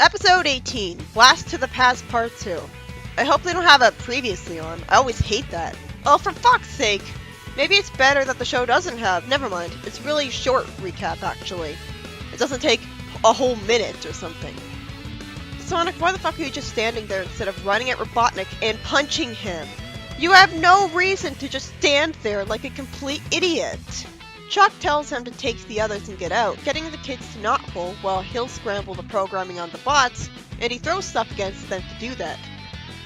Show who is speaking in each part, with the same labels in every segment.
Speaker 1: Episode 18, Blast to the Past Part 2. I hope they don't have a previously on. I always hate that. Oh, for fuck's sake! Maybe it's better that the show doesn't have. Never mind. It's really short recap, actually. It doesn't take a whole minute or something. Sonic, why the fuck are you just standing there instead of running at Robotnik and punching him? You have no reason to just stand there like a complete idiot. Chuck tells him to take the others and get out, getting the kids to not pull while he'll scramble the programming on the bots, and he throws stuff against them to do that.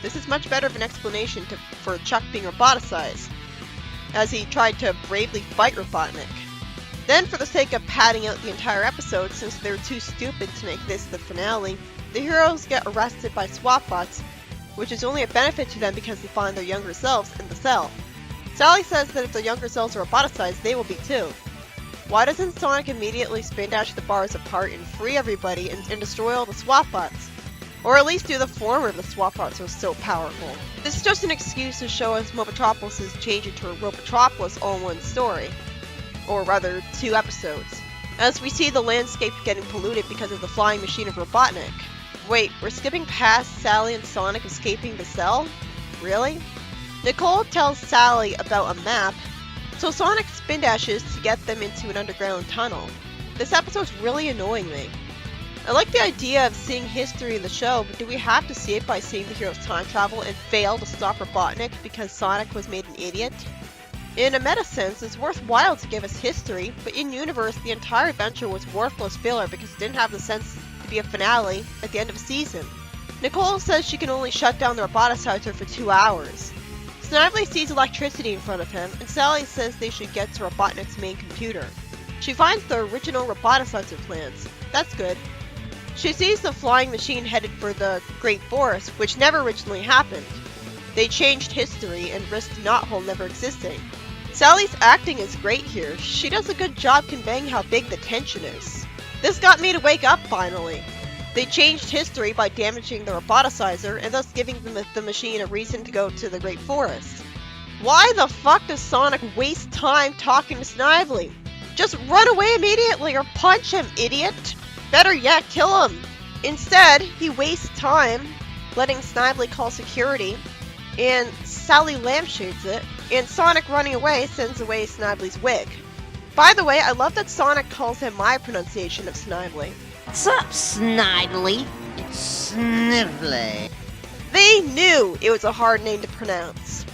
Speaker 1: This is much better of an explanation for Chuck being roboticized, as he tried to bravely fight Robotnik. Then, for the sake of padding out the entire episode, since they're too stupid to make this the finale, the heroes get arrested by SWAT bots, which is only a benefit to them because they find their younger selves in the cell. Sally says that if their younger selves are roboticized, they will be too. Why doesn't Sonic immediately spin dash the bars apart and free everybody and destroy all the SWAT bots? Or at least do the former if the SWAT bots are so powerful. This is just an excuse to show us Mobotropolis is changing to a Robotropolis all in one story. Or rather, 2 episodes. As we see the landscape getting polluted because of the flying machine of Robotnik. Wait, we're skipping past Sally and Sonic escaping the cell? Really? Nicole tells Sally about a map, so Sonic spin dashes to get them into an underground tunnel. This episode's really annoying me. I like the idea of seeing history in the show, but do we have to see it by seeing the heroes time travel and fail to stop Robotnik because Sonic was made an idiot? In a meta sense, it's worthwhile to give us history, but in universe, the entire adventure was worthless filler because it didn't have the sense to be a finale at the end of a season. Nicole says she can only shut down the roboticizer for 2 hours. Snively sees electricity in front of him, and Sally says they should get to Robotnik's main computer. She finds the original roboticizer plans. That's good. She sees the flying machine headed for the Great Forest, which never originally happened. They changed history and risked Knothole never existing. Sally's acting is great here. She does a good job conveying how big the tension is. This got me to wake up finally. They changed history by damaging the roboticizer and thus giving the machine a reason to go to the Great Forest. Why the fuck does Sonic waste time talking to Snively? Just run away immediately or punch him, idiot! Better yet, kill him! Instead, he wastes time letting Snively call security, and Sally lampshades it, and Sonic running away sends away Snively's wig. By the way, I love that Sonic calls him my pronunciation of Snively.
Speaker 2: What's up, Snidely?
Speaker 3: It's Snively.
Speaker 1: They knew it was a hard name to pronounce.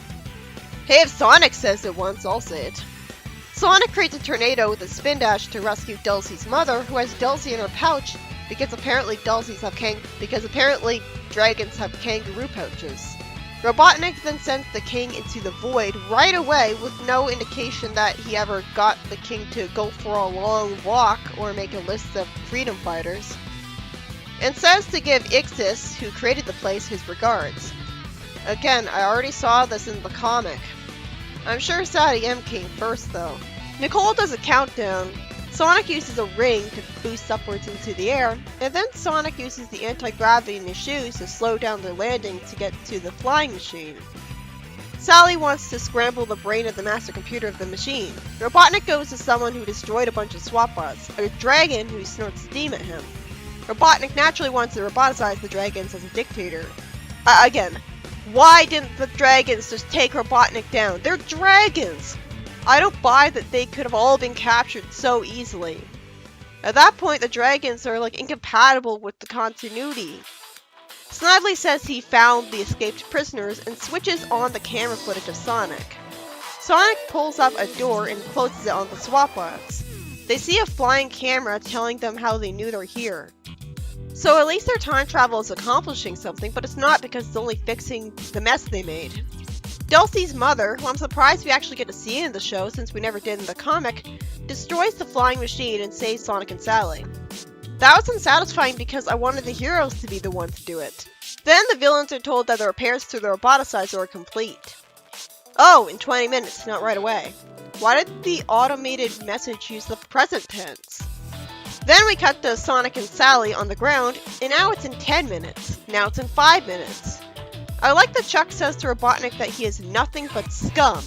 Speaker 1: Hey, if Sonic says it once, I'll say it. Sonic creates a tornado with a spin dash to rescue Dulcie's mother, who has Dulcie in her pouch because apparently dragons have kangaroo pouches. Robotnik then sends the king into the void right away with no indication that he ever got the king to go for a long walk or make a list of freedom fighters, and says to give Ixis, who created the place, his regards. Again, I already saw this in the comic. I'm sure SatAm came first though. Nicole does a countdown. Sonic uses a ring to boost upwards into the air, and then Sonic uses the anti-gravity in his shoes to slow down their landing to get to the flying machine. Sally wants to scramble the brain of the master computer of the machine. Robotnik goes to someone who destroyed a bunch of SWAT bots, a dragon who snorts steam at him. Robotnik naturally wants to roboticize the dragons as a dictator. Again, why didn't the dragons just take Robotnik down? They're dragons! I don't buy that they could have all been captured so easily. At that point, the dragons are like incompatible with the continuity. Snively says he found the escaped prisoners and switches on the camera footage of Sonic. Sonic pulls up a door and closes it on the SWAT bots. They see a flying camera telling them how they knew they're here. So at least their time travel is accomplishing something, but it's not because it's only fixing the mess they made. Dulcie's mother, who I'm surprised we actually get to see in the show since we never did in the comic, destroys the flying machine and saves Sonic and Sally. That was unsatisfying because I wanted the heroes to be the ones to do it. Then the villains are told that the repairs to the roboticizer are complete. Oh, in 20 minutes, not right away. Why did the automated message use the present tense? Then we cut to Sonic and Sally on the ground, and now it's in 10 minutes. Now it's in 5 minutes. I like that Chuck says to Robotnik that he is nothing but scum.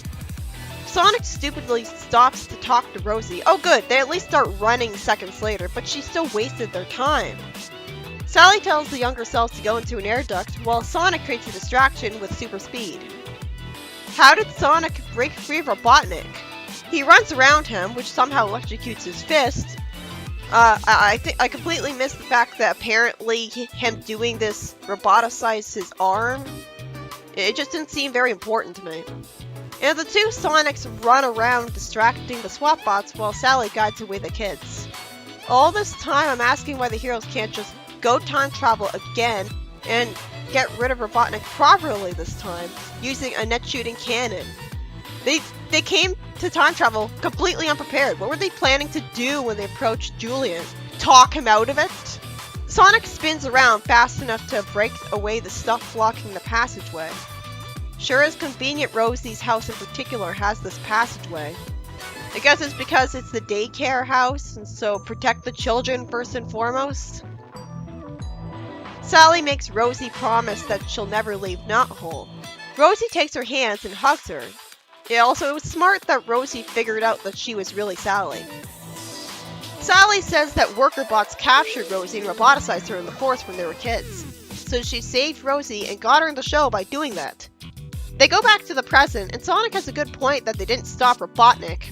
Speaker 1: Sonic stupidly stops to talk to Rosie. Oh good, they at least start running seconds later, but she still wasted their time. Sally tells the younger selves to go into an air duct, while Sonic creates a distraction with super speed. How did Sonic break free of Robotnik? He runs around him, which somehow electrocutes his fist. I think I completely missed the fact that apparently him doing this roboticized his arm. It just didn't seem very important to me. And the two Sonics run around distracting the SWAT bots while Sally guides away the kids. All this time I'm asking why the heroes can't just go time travel again and get rid of Robotnik properly this time, using a net shooting cannon. They came to time travel completely unprepared. What were they planning to do when they approached Julian? Talk him out of it? Sonic spins around fast enough to break away the stuff blocking the passageway. Sure is convenient Rosie's house in particular has this passageway. I guess it's because it's the daycare house, and so protect the children first and foremost. Sally makes Rosie promise that she'll never leave Knothole. Rosie takes her hands and hugs her. Yeah, also, it was smart that Rosie figured out that she was really Sally. Sally says that worker bots captured Rosie and roboticized her in the forest when they were kids. So she saved Rosie and got her in the show by doing that. They go back to the present, and Sonic has a good point that they didn't stop Robotnik.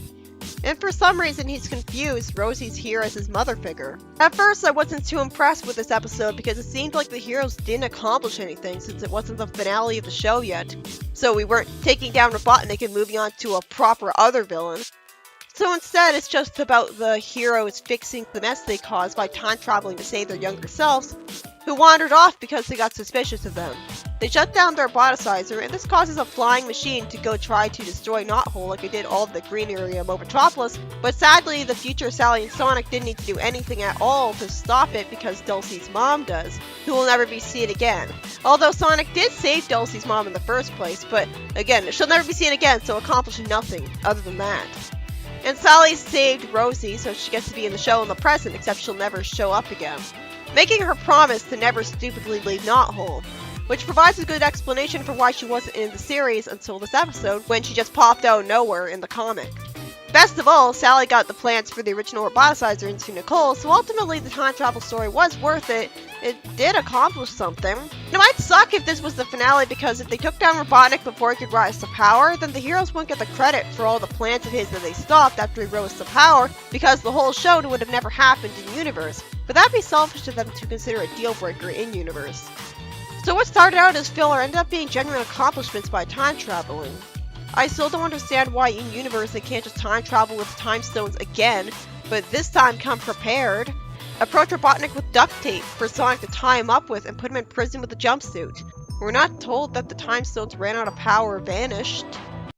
Speaker 1: And for some reason he's confused Rosie's here as his mother figure. At first I wasn't too impressed with this episode because it seemed like the heroes didn't accomplish anything since it wasn't the finale of the show yet. So we weren't taking down Robotnik and moving on to a proper other villain. So instead it's just about the heroes fixing the mess they caused by time traveling to save their younger selves, who wandered off because they got suspicious of them. They shut down their roboticizer, and this causes a flying machine to go try to destroy Knothole like it did all of the green area of Metropolis, but sadly the future Sally and Sonic didn't need to do anything at all to stop it because Dulcie's mom does, who will never be seen again. Although Sonic did save Dulcie's mom in the first place, but again, she'll never be seen again, so accomplishing nothing other than that. And Sally saved Rosie, so she gets to be in the show in the present, except she'll never show up again, making her promise to never stupidly leave Knothole, which provides a good explanation for why she wasn't in the series until this episode, when she just popped out of nowhere in the comic. Best of all, Sally got the plans for the original roboticizer into Nicole, so ultimately the time travel story was worth it. It did accomplish something. It might suck if this was the finale, because if they took down Robotnik before he could rise to power, then the heroes wouldn't get the credit for all the plans of his that they stopped after he rose to power, because the whole show would have never happened in universe. But that'd be selfish of them to consider a deal breaker in universe. So what started out as filler ended up being genuine accomplishments by time traveling. I still don't understand why in universe they can't just time travel with time stones again, but this time come prepared. Approach Robotnik with duct tape for Sonic to tie him up with and put him in prison with a jumpsuit. We're not told that the time stones ran out of power or vanished.